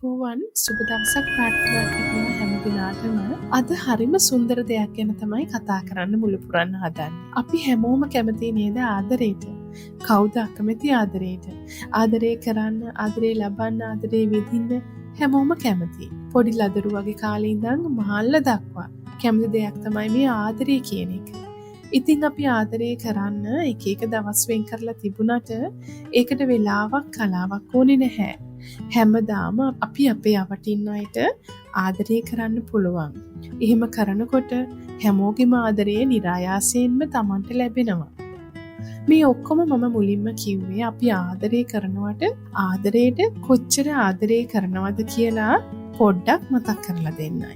පුවන් සුබ දවසක් ප්‍රාර්ථනා කරනවා හැම දිනාටම. අද හරිම සුන්දර දෙයක් ගැන තමයි කතා කරන්න මුළු පුරන්න හදන්නේ. අපි හැමෝම කැමති නේද ආදරයට? කවුද අකමැති ආදරයට? ආදරය කරන්න, ආදරේ ලබන්න, ආදරේ විඳින්න හැමෝම කැමති. පොඩි ලදරු වගේ කාලේ ඉඳන් මහල්ල දක්වා කැමති දෙයක් තමයි මේ ආදරය කියන එක. ඉතින් අපි ආදරය කරන්න එක එක දවස් වෙන් කරලා තිබුණට ඒකට වෙලාවක් කලාවක් ඕනේ නැහැ. හැමදාම අපි අපේ යවටින් අයට ආදරය කරන්න පුළුවන්. එහෙම කරනකොට හැමෝගෙම ආදරය નિરાයාසයෙන්ම Tamanට ලැබෙනවා. මේ ඔක්කොම මම මුලින්ම කිව්වේ අපි ආදරය කරනවට ආදරයට කොච්චර ආදරය කරනවද කියලා පොඩ්ඩක් මතක් කරලා දෙන්නයි.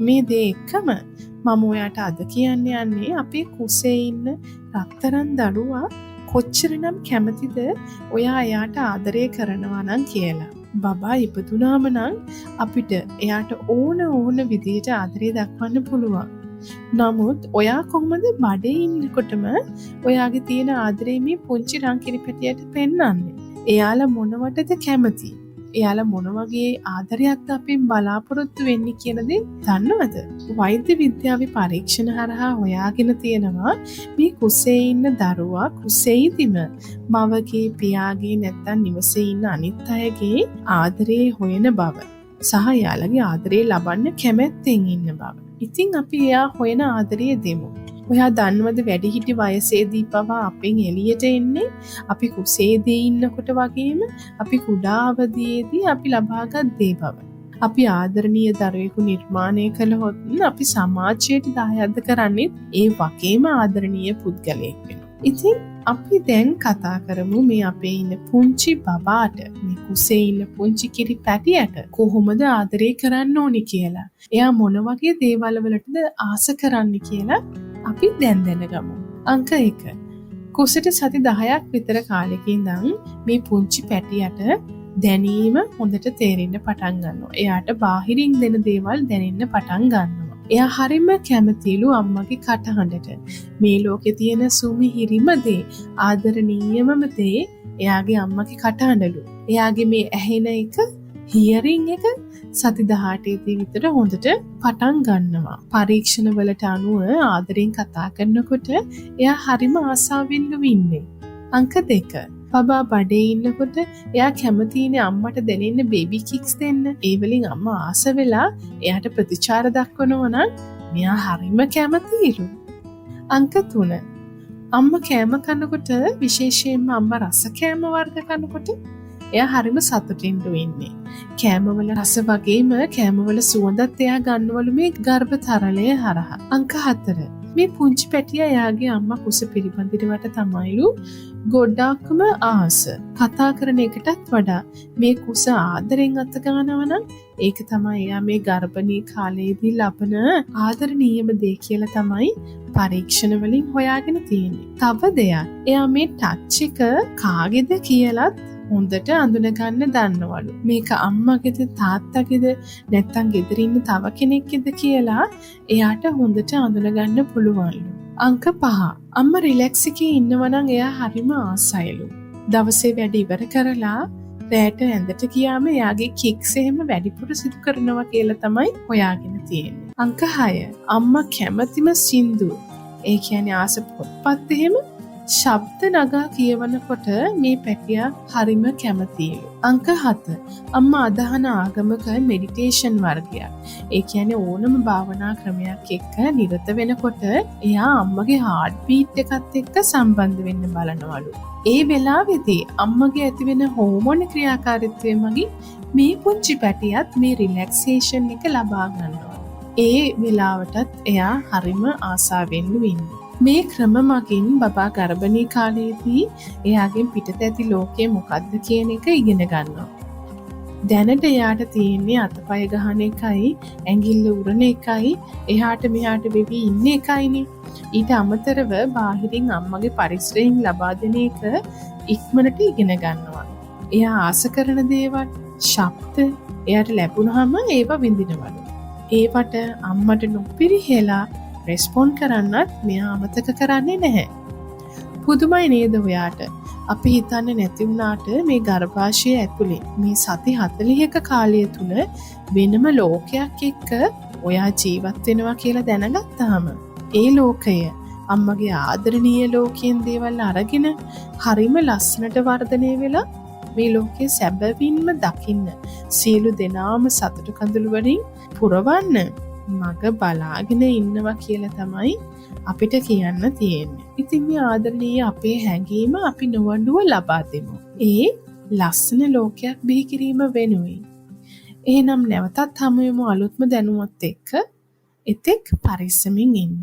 මේ දේ එක්කම මම ඔයාට අද කියන්න යන්නේ අපේ කුසේ ඉන්න රත්තරන් දරුවා කොච්චරනම් කැමතිද ඔයා එයාට ආදරය කරනවා නම් කියලා. බබා ඉපදුනාම නම් අපිට එයාට ඕන විදිහට ආදරය දක්වන්න පුළුවන්. නමුත් ඔයා කොහොමද බඩේ ඉන්නකොටම ඔයාගේ තියෙන ආදරේ මේ පුංචි රංකිනි පැටියට පෙන්වන්නේ? එයාලා මොනවටද කැමති? එයාලා මොන වගේ ආදරයක්ද අපෙන් බලාපොරොත්තු වෙන්නේ කියන දේ දන්නවද? වෛද්‍ය විද්‍යාවේ පරීක්ෂණ හරහා හොයාගෙන තියෙනවා මේ කුසේ ඉන්න දරුවා කුසේදීම මවගේ පියාගේ නැත්තම් නිවසේ ඉන්න අනිත් අයගේ ආදරේ හොයන බව සහ එයාලගේ ආදරේ ලබන්න කැමැත්තෙන් ඉන්න බව. ඉතින් අපි එයා හොයන ආදරය දෙමු. ඔයා දන්නවද වැඩිහිටි වයසේදී පවා අපෙන් එළියට එන්නේ අපි කුසේදී ඉන්නකොට වගේම අපි කුඩා අවදියේදී අපි ලබාගත් දේ බව. අපි ආදරණීය දරුවෙකු නිර්මාණය කළහොත් අපි සමාජයට දායද කරන්නේ ඒ වගේම ආදරණීය පුද්ගලයෙක් වෙනවා. ඉතින් අපි දැන් කතා කරමු මේ අපේ ඉන්න පුංචි බබාට මේ කුසේ ඉන්න පුංචි කිරි පැටියට කොහොමද ආදරය කරන්න ඕනි කියලා. එයා මොන වගේ දේවල් වලටද ආස කරන්නේ කියලා අපි දැන් දැනගමු. අංක 1. කුසට සති 10ක් විතර කාලෙක ඉඳන් මේ පුංචි පැටියට දැනීම හොඳට තේරෙන්න පටන් ගන්නවා. එයාට බාහිරින් දෙන දේවල් දැනෙන්න පටන් ගන්නවා. එයා හරිම කැමතිලු අම්මගේ කටහඬට. මේ ලෝකේ තියෙන සුමිහිරිම දේ, ආදරණීයමම දේ එයාගේ අම්මගේ කටහඬලු. එයාගේ මේ ඇහෙන එක, හියරින් එක සති 18 විතර හොඳට පටන් ගන්නවා. පරීක්ෂණ වලට අනුව ආදරෙන් කතා කරනකොට එයා හරිම ආසාවෙන්ලු ඉන්නේ. අංක 2. බබා බඩේ ඉන්නකොට එයා කැමතිනේ අම්මට දැනෙන්න බේබි කික්ස් දෙන්න. ඒ වලින් අම්මා ආස වෙලා එයාට ප්‍රතිචාර දක්වනවා නම් මෙයා හරිම කැමතිලු. අංක 3. අම්මා කෑම කනකොට විශේෂයෙන්ම අම්මා රස කෑම වර්ග කනකොට එයා හරිම සතුටින්ලු ඉන්නේ. කෑමවල රස වගේම කෑමවල සුවඳත් එයා ගන්නවලු මේ ගර්භතරලය හරහා. අංක 4. මේ පුංචි පැටියා එයාගේ අම්මා කුස පිළිබඳිනවට තමයිලු ගොඩක්ම ආස. කතා කරන එකටත් වඩා මේ කුස ආදරෙන් අත ගන්නවා නම් ඒක තමයි එයා මේ ගර්භණී කාලයේදී ලබන ආදරණීයම දේ කියලා තමයි පරීක්ෂණ වලින් හොයාගෙන තියෙන්නේ. තව දෙයක්. එයා මේ ටච් එක කාගේද කියලාත් හොඳට අඳුනගන්න දන්නවලු. මේක අම්මගේද තාත්තගේද නැත්නම් ගෙදර ඉන්න තව කෙනෙක්ගේද කියලා එයාට හොඳට අඳුනගන්න පුළුවන්ලු. අංක 5. අම්මා රිලැක්ස් එකේ ඉන්නවා නම් එයා හරිම ආසයිලු. දවසේ වැඩ ඉවර කරලා රැට ඇඳට ගියාම එයාගේ කික්ස් එහෙම වැඩිපුර සිදු කරනවා කියලා තමයි හොයාගෙන තියෙන්නේ. අංක 6. අම්මා කැමතිම සින්දු. ඒ කියන්නේ ආස පොත්පත් එහෙම ශබ්ද නගා කියවනකොට මේ පැටියා හරිම කැමතිලු. අංක 7. අම්මා අදහන ආගමක මෙඩිටේෂන් වර්ගයක්. ඒ කියන්නේ ඕනම භාවනා ක්‍රමයක් එක්ක නිරත වෙනකොට එයා අම්මගේ හાર્ට් බීට් එකත් එක්ක සම්බන්ධ වෙන්න බලනවලු. ඒ වෙලාවේදී අම්මගේ ඇතිවෙන හෝමෝන ක්‍රියාකාරීත්වය මගින් මේ පුංචි පැටියත් මේ රිලැක්සේෂන් එක ලබා ගන්නවා. ඒ වෙලාවටත් එයා හරිම ආසාවෙන්ලු ඉන්නේ. මේ ක්‍රම මගින් බබා ගර්භණී කාලයේදී එයාගෙන් පිටත ඇති ලෝකය මොකක්ද කියන එක ඉගෙන ගන්නවා. දැනට එයාට තියෙන්නේ අතපය ගහන එකයි, ඇඟිල්ල උරන එකයි, එහාට මෙහාට වෙවි ඉන්න එකයිනේ. ඊට අමතරව බාහිරින් අම්මගේ පරිසරයෙන් ලබා දෙන එක ඉක්මනට ඉගෙන ගන්නවා. එයා ආස කරන දේවල්, ශබ්ද එයාට ලැබුණාම ඒවා විඳිනවලු. ඒවට අම්මට නොපිරිහෙලා රෙස්පොන්ඩ් කරන්නත් මෙයා අමතක කරන්නේ නැහැ. පුදුමයි නේද ඔයාට? අපි හිතන්නේ නැති වුණාට මේ ගර්භාෂය ඇතුලේ මේ සති 40ක කාලය තුල වෙනම ලෝකයක් එක්ක ඔයා ජීවත් වෙනවා කියලා දැනගත්තාම ඒ ලෝකය අම්මගේ ආදරණීය ලෝකයෙන් දේවල් අරගෙන හරිම ලස්සනට වර්ධනය වෙලා මේ ලෝකයේ සැබවින්ම දකින්න සියලු දෙනාම සතුටු කඳුළු වලින් පුරවන්න මග බලාගෙන ඉන්නවා කියලා තමයි අපිට කියන්න තියෙන්නේ. ඉතින් මේ ආදරණීය අපේ හැඟීම අපි නොවඬුව ලබා දෙමු. ඒ ලස්සන ලෝකයක් බිහි කිරීම වෙනුවෙන්. එහෙනම් නැවතත් හමු වෙමු අලුත්ම දැනුමත් එක්ක. එතෙක් පරිස්සමින් ඉන්න.